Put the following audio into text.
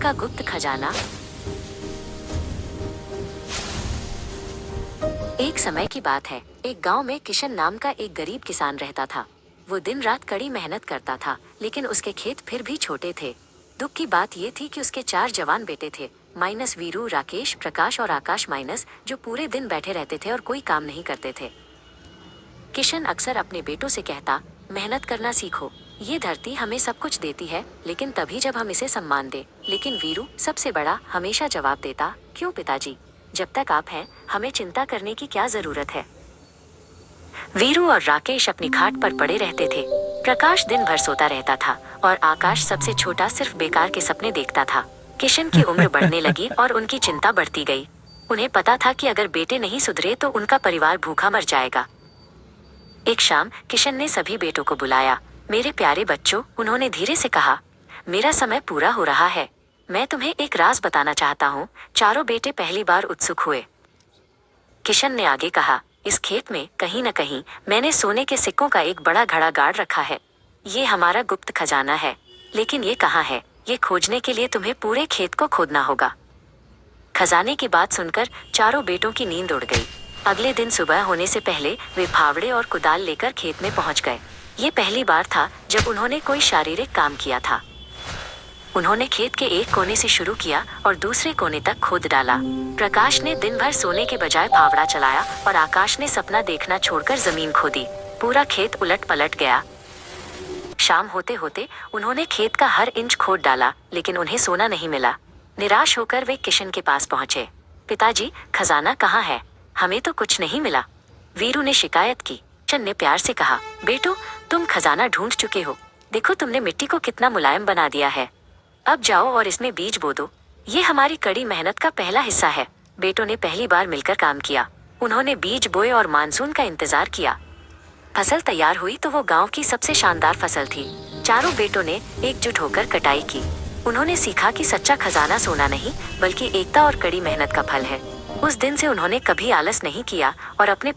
का गुप्त खजाना। एक समय की बात है, एक गांव में किशन नाम का एक गरीब किसान रहता था। वो दिन रात कड़ी मेहनत करता था, लेकिन उसके खेत फिर भी छोटे थे। दुख की बात ये थी कि उसके 4 जवान बेटे थे, माइनस वीरू, राकेश, प्रकाश और आकाश माइनस, जो पूरे दिन बैठे रहते थे और कोई काम नहीं करते थे। किशन अक्सर अपने बेटों से कहता, मेहनत करना सीखो, ये धरती हमें सब कुछ देती है, लेकिन तभी जब हम इसे सम्मान दे। लेकिन वीरू, सबसे बड़ा, हमेशा जवाब देता, क्यों पिताजी, जब तक आप हैं, हमें चिंता करने की क्या जरूरत है। वीरू और राकेश अपनी खाट पर पड़े रहते थे। प्रकाश दिन भर सोता रहता था और आकाश, सबसे छोटा, सिर्फ बेकार के सपने देखता था। किशन की उम्र बढ़ने लगी और उनकी चिंता बढ़ती गई। उन्हें पता था कि अगर बेटे नहीं सुधरे तो उनका परिवार भूखा मर जाएगा। एक शाम किशन ने सभी बेटों को बुलाया। मेरे प्यारे बच्चों, उन्होंने धीरे से कहा, मेरा समय पूरा हो रहा है। मैं तुम्हें एक राज बताना चाहता हूँ। चारों बेटे पहली बार उत्सुक हुए। किशन ने आगे कहा, इस खेत में कहीं न कहीं मैंने सोने के सिक्कों का एक बड़ा घड़ा गाड़ रखा है। ये हमारा गुप्त खजाना है, लेकिन ये कहाँ है, ये खोजने के लिए तुम्हें पूरे खेत को खोदना होगा। खजाने की बात सुनकर चारों बेटों की नींद उड़ गई। अगले दिन सुबह होने से पहले वे फावड़े और कुदाल लेकर खेत में पहुंच गए। ये पहली बार था जब उन्होंने कोई शारीरिक काम किया था। उन्होंने खेत के एक कोने से शुरू किया और दूसरे कोने तक खोद डाला। प्रकाश ने दिन भर सोने के बजाय फावड़ा चलाया और आकाश ने सपना देखना छोड़कर जमीन खोदी। पूरा खेत उलट पलट गया। शाम होते होते उन्होंने खेत का हर इंच खोद डाला, लेकिन उन्हें सोना नहीं मिला। निराश होकर वे किशन के पास पहुंचे। पिताजी, खजाना कहाँ है, हमें तो कुछ नहीं मिला। वीरू ने शिकायत की। किशन ने प्यार से कहा, बेटो, तुम खजाना ढूंढ चुके हो। देखो, तुमने मिट्टी को कितना मुलायम बना दिया है। अब जाओ और इसमें बीज बो दो। ये हमारी कड़ी मेहनत का पहला हिस्सा है। बेटों ने पहली बार मिलकर काम किया। उन्होंने बीज बोए और मानसून का इंतजार किया। फसल तैयार हुई तो वो गांव की सबसे शानदार फसल थी। चारों बेटों ने एकजुट होकर कटाई की। उन्होंने सीखा कि सच्चा खजाना सोना नहीं, बल्कि एकता और कड़ी मेहनत का फल है। उस दिन से उन्होंने कभी आलस नहीं किया और अपने